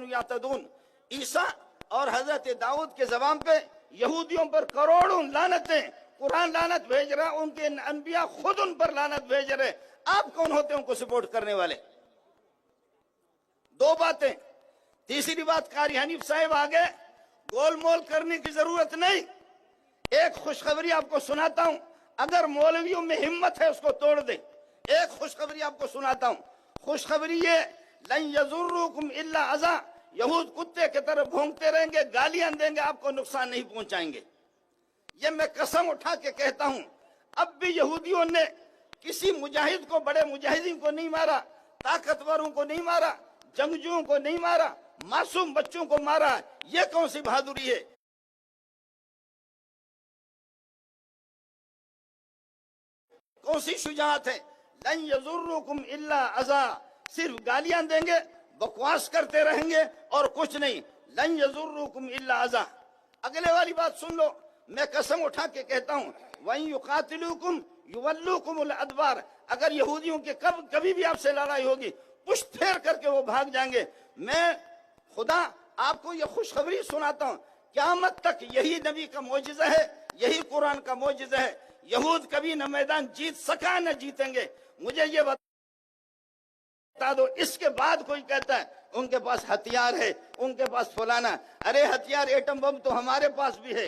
कानू यातदून। ईसा और हजरत दाऊद के जबान पे यहूदियों पर करोड़ों लानतें, कुरान लानत भेज रहा, उनके अनबिया खुद उन पर लानत भेज रहे। आप कौन होते हैं उनको सपोर्ट करने वाले? दो बातें। तीसरी बात, कारी हनीफ साहब आगे गोलमोल करने की जरूरत नहीं। एक खुशखबरी आपको सुनाता हूं, अगर मौलवियों में हिम्मत है उसको तोड़ दे। एक खुशखबरी आपको सुनाता हूं। खुशखबरी ये, लन यजुर्रुकुम इल्ला अज़ा, यहूद कुत्ते की तरह भौंकते रहेंगे, गालियां देंगे, आपको नुकसान नहीं पहुंचाएंगे। ये मैं कसम उठा के कहता हूं। अब भी यहूदियों ने किसी मुजाहिद को, बड़े मुजाहिदीन को नहीं मारा, ताकतवरों को नहीं मारा, जंगजुओं को नहीं मारा, मासूम बच्चों को मारा। ये कौन सी बहादुरी है? कौन सी शुजाअत है? लन यजुर्रुकुम इल्ला अज़ा, सिर्फ गालियां देंगे, बकवास करते रहेंगे और कुछ नहीं। लन यजुर्रुकुम इल्ला अज़ा। अगले वाली बात सुन लो, मैं कसम उठा के कहता हूं, वहीं युकातिलुकुम युवल्लुकुमुल अदबार, अगर यहूदियों के कभी भी आपसे लड़ाई होगी, पुष्ट फेर करके वो भाग जाएंगे। मैं खुदा आपको ये खुशखबरी सुनाता हूं, क़यामत तक यही नबी का मौजिज़ा है, यही कुरान का मौजिज़ा है। यहूद कभी न मैदान जीत सका न जीतेंगे। मुझे ये बता दो, इसके बाद कोई कहता है उनके पास हथियार है, उनके पास फलाना। अरे हथियार, एटम बम तो हमारे पास भी है,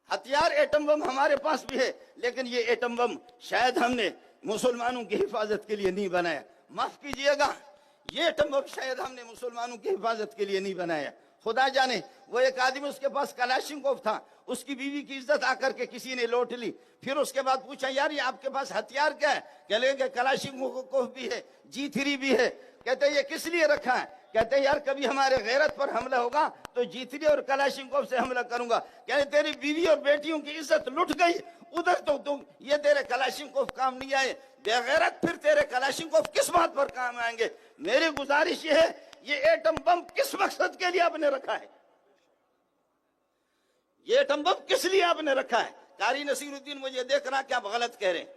हथियार एटम बम हमारे पास भी है, लेकिन ये एटम बम शायद हमने मुसलमानों की हिफाजत के लिए नहीं बनाया। माफ कीजिएगा, ये एटम बम शायद हमने मुसलमानों की हिफाजत के लिए नहीं बनाया। खुदा जाने, वो एक आदमी, उसके पास कलाशिनकोव था, उसकी बीवी की इज्जत आकर के किसी ने लौट ली। फिर उसके बाद पूछा, यार ये आपके पास हथियार क्या है? कहेंगे कलाशिनकोव भी है, G3 भी है। कहते ये किस लिए रखा है? कहते यार कभी हमारे गैरत पर हमला होगा तो G3 और कलाशिनकोव से हमला करूंगा। कहते तेरी बीवी और बेटियों की इज्जत लुट गई, उधर तो तुम, ये तेरे कलाशिनकोव काम नहीं आए, बेगैरत, फिर तेरे कलाशिनकोव किस बात पर काम आएंगे? मेरी गुजारिश ये है, ये एटम बम किस मकसद के लिए आपने रखा है? ये एटम बम किस लिए आपने रखा है? कारी नसीरुद्दीन मुझे देख रहा, क्या आप गलत कह रहे हैं?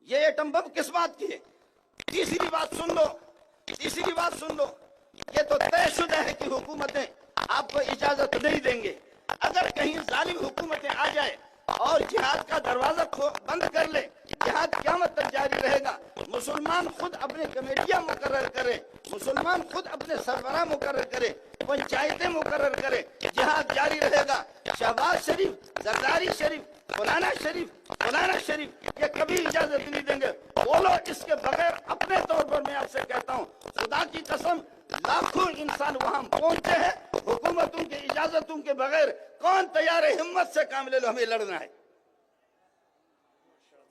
ये एटम बम किस बात की है? तीसरी बात सुन लो, तीसरी बात सुन लो, ये तो तयशुदा है कि हुकूमतें आपको इजाजत नहीं देंगे। अगर कहीं जालिम हुकूमतें आ जाए और जिहाद का दरवाजा बंद कर ले, जिहाद क़यामत तक जारी रहेगा। मुसलमान खुद अपने कमेटियां मुकर्रर करे, मुसलमान खुद अपने सरबराह मुकर्रर करे, पंचायतें मुकर्रर करे, जिहाद जारी रहेगा। शहबाज शरीफ, जरदारी शरीफ, फलाना शरीफ, फलाना शरीफ, ये कभी इजाजत नहीं देंगे। बोलो इसके बगैर, अपने तौर पर मैं आपसे कहता हूँ, खुदा की कसम, लाखों इंसान वहां पहुंचे हैं, हुकूमतों की इजाजतों के बगैर। कौन तैयार है? हिम्मत से काम ले लो, हमें लड़ना है।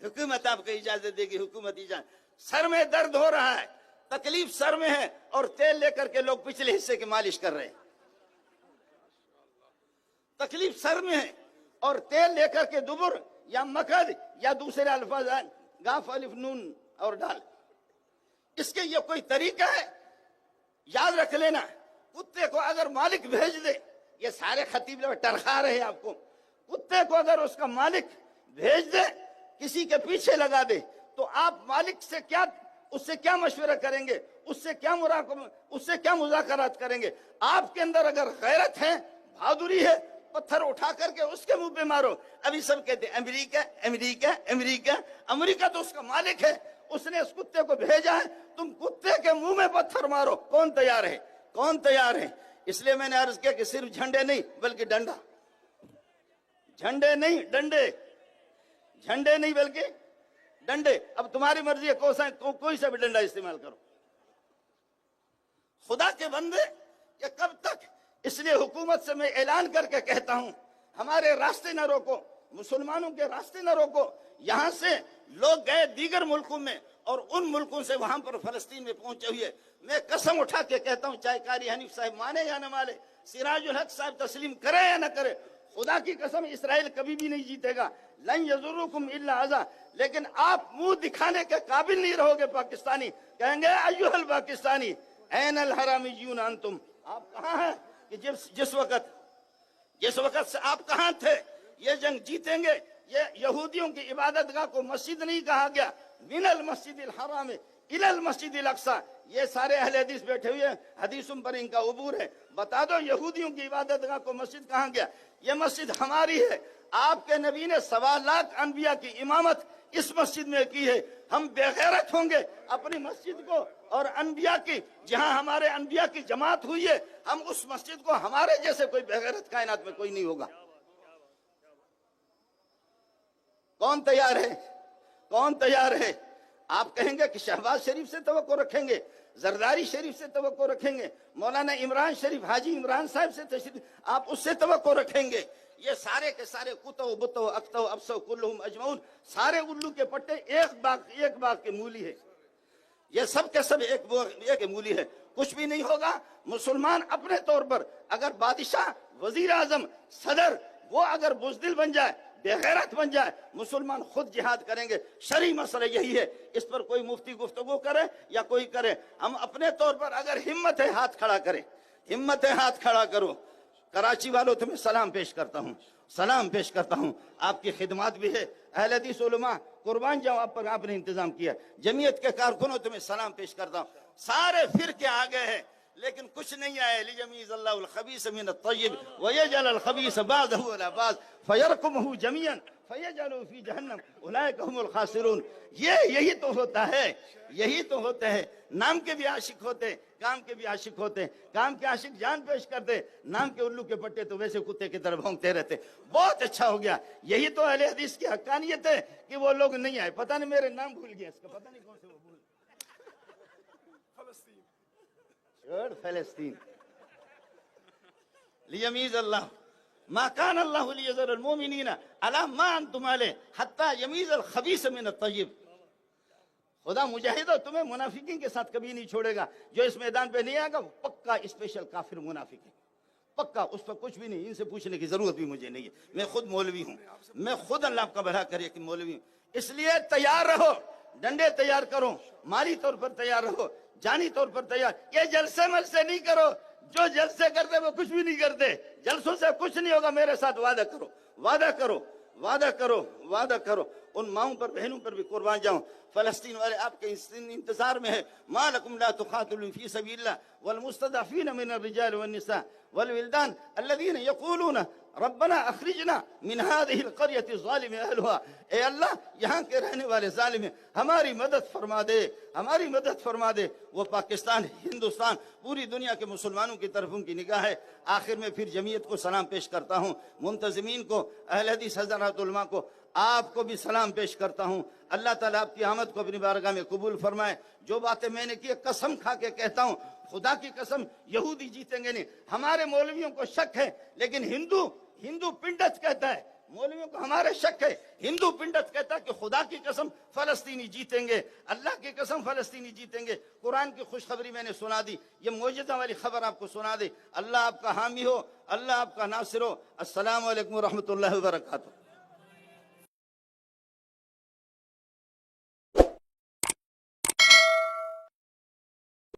हुकूमत आपको इजाजत देगी, हुकूमत इजाजत। सर में दर्द हो रहा है, तकलीफ सर में है, और तेल लेकर के लोग पिछले हिस्से की मालिश कर रहे हैं। तकलीफ सर में है और तेल लेकर के दुबुर या मकद या दूसरे अल्फाज गाफ अलिफ नून और डाल, इसके ये कोई तरीका है? याद रख लेना, कुत्ते को अगर मालिक भेज दे, ये सारे खतीब लोग टरखा रहे हैं आपको, कुत्ते को अगर उसका मालिक भेज दे, किसी के पीछे लगा दे, तो आप मालिक से क्या, उससे क्या मशवरा करेंगे? उससे क्या मुज़ाकरात करेंगे? आपके अंदर अगर गैरत है, बहादुरी है, पत्थर उठा करके उसके मुंह पे मारो। अभी सब कहते हैं अमेरिका अमेरिका अमेरिका, अमेरिका तो उसका मालिक है, उसने उस कुत्ते को भेजा है, तुम कुत्ते के मुंह में पत्थर मारो। कौन तैयार है? कौन तैयार है? इसलिए मैंने अर्ज किया कि सिर्फ झंडे नहीं बल्कि डंडा, झंडे नहीं डंडे, झंडे नहीं बल्कि डंडे। अब तुम्हारी मर्जी है, कोई सा भी डंडा इस्तेमाल करो। खुदा के बंदे, ये कब तक? इसलिए हुकूमत से मैं ऐलान करके कहता हूं, हमारे रास्ते न रोको, मुसलमानों के रास्ते न रोको। यहां से लोग गए दीगर मुल्कों में, और उन मुल्कों से वहां पर फलस्तीन में पहुंचे हुए। मैं कसम उठा के कहता हूं, चाहे कारी हनीफ साहब माने या न माने, सिराजुल हक साहब तस्लीम करे या न करे, खुदा की कसम इसराइल कभी भी नहीं जीतेगा। लन यजुर्रुकुम इल्ला अज़ा। लेकिन आप मुंह दिखाने के काबिल नहीं रहोगे। पाकिस्तानी कहेंगे अय्युहल पाकिस्तानी ऐनल हरामियून अंतुम, आप कहां हैं? कि जिस वक्त से आप कहां थे? ये जंग जीतेंगे। ये यहूदियों की इबादतगाह को मस्जिद नहीं कहा गया, मिनल मस्जिदिल हराम इलल मस्जिद अल अक्सा। ये सारे अहले हदीस बैठे हुए हैं, हदीसों पर इनका उबूर है। बता दो यहूदियों की इबादतगाह को मस्जिद कहाँ गया? ये मस्जिद हमारी है। आपके नबी ने 1.25 लाख अनबिया की इमामत इस मस्जिद में की है। हम बेगैरत होंगे अपनी मस्जिद को और अनबिया की, जहां हमारे अनबिया की जमात हुई है, हम उस मस्जिद को, हमारे जैसे कोई बेगैरत कायनात में कोई नहीं होगा। कौन तैयार है? कौन तैयार है? आप कहेंगे कि शहबाज शरीफ से तवक्को रखेंगे, जरदारी शरीफ से तवक्को रखेंगे, मौलाना इमरान शरीफ, हाजी इमरान साहब से तशरीफ, आप उससे तवक्को रखेंगे। ये सारे के सारे कुतो बुतो अक्तो अफसो कुल्लुहुम अजमऊन, सारे उल्लू के पट्टे एक बाग के मूली है। ये सब के सब एक मूली है। कुछ भी नहीं होगा। मुसलमान अपने तौर पर अगर बादशाह, वजीर आजम, सदर, वो अगर बुजदिल बन जाए, बेगैरत बन जाए, मुसलमान खुद जिहाद करेंगे। शरई मसला यही है। इस पर कोई मुफ्ती गुफ्तगू करे या कोई करे, हम अपने तौर पर अगर हिम्मत है हाथ खड़ा करें, हिम्मत है हाथ खड़ा करो। कराची वालों तुम्हें सलाम पेश करता हूँ, सलाम पेश करता हूँ। आपकी खिदमत भी है। अहले हदीस उलमा कुर्बान जाओ, आप पर आपने इंतजाम किया। जमीयत के कारकुनों तुम्हें सलाम पेश करता हूँ। सारे फिर के आगे हैं लेकिन कुछ नहीं आए। लियमीज़ल्लाहुल खबीस मिनत तय्यब व यजअलल खबीस बादहु अला बाद फयरकुमुहु जमीअन फयजअलहु फी जहन्नम उलाइका हुमुल खासिरून। यही तो होता है, यही तो होते हैं। नाम के भी आशिक होते, काम के भी आशिक होते। काम के आशिक जान पेश करते, नाम के उल्लू के पट्टे तो वैसे कुत्ते की तरह भौंकते रहते। बहुत अच्छा हो गया। यही तो अहले हदीस की हक्कानियत है कि वो लोग नहीं आए। पता नहीं मेरे नाम भूल गया इसका, पता नहीं कौन से वो भूल। फलस्तीन लियमीज़ल्लाह मा कान अल्लाहु लियज़रल मुमिनीना अला मा अंतुम अलैहि हत्ता यमीज़ल खबीस मिनत तय्यब। खुदा मुजाहिदो तुम्हें मुनाफिकीन के साथ कभी नहीं छोड़ेगा। जो इस मैदान पे नहीं आएगा वो पक्का स्पेशल काफिर मुनाफिक है, पक्का। उस पर कुछ भी नहीं, इनसे पूछने की जरूरत भी मुझे नहीं है। मैं खुद मौलवी हूँ, मैं खुद अल्लाह का भला करे कि मौलवी हूँ। इसलिए तैयार रहो, डंडे तैयार करो, माली तौर पर तैयार रहो, जानी तौर पर तैयार। ये जलसे मलसे नहीं करो। जो जलसे करते वो कुछ भी नहीं करते। जलसों से कुछ नहीं होगा। मेरे साथ वादा करो, वादा करो, वादा करो, वादा करो। उन माओं पर, बहनों पर भी कुर्बान जाऊं। फलस्तीन वाले आपके इंतजार में है। मा लकुम ला तुकातिलून फी सबीलिल्लाह वल मुस्तदअफीन मिनर रिजाल वन निसा वल विल्दान अल्लज़ीना यक़ूलून रब्बना अखरिजना मिन हाज़िहिल क़रयति ज़ालिम अहलुहा। ए अल्लाह, यहाँ के रहने वाले जालिम हैं, हमारी मदद फरमा दे, हमारी मदद फरमा दे। वो पाकिस्तान, हिंदुस्तान, पूरी दुनिया के मुसलमानों की तरफ उनकी निगाह है। आखिर में फिर जमीयत को सलाम पेश करता हूँ, मुंतज़िमीन को, अहले हदीस हज़रात उलमा को, आपको भी सलाम पेश करता हूँ। अल्लाह ताला आपकी आमद को अपनी बारगाह में कबूल फरमाए। जो बातें मैंने की कसम खा के कहता हूँ, खुदा की कसम, यहूदी जीतेंगे नहीं। हमारे मौलवियों को शक है, लेकिन हिंदू पिंडत कहता है, मौलवियों को हमारे शक है। हिंदू पिंडत कहता है कि खुदा की कसम फलस्तीनी जीतेंगे, अल्लाह की कसम फलस्तीनी जीतेंगे। कुरान की खुशखबरी मैंने सुना दी, ये मौजज़ा वाली खबर आपको सुना दी। अल्लाह आपका हामी हो, अल्लाह आपका नासिर हो। अस्सलामु अलैकुम व रहमतुल्लाहि व बरकातुहू।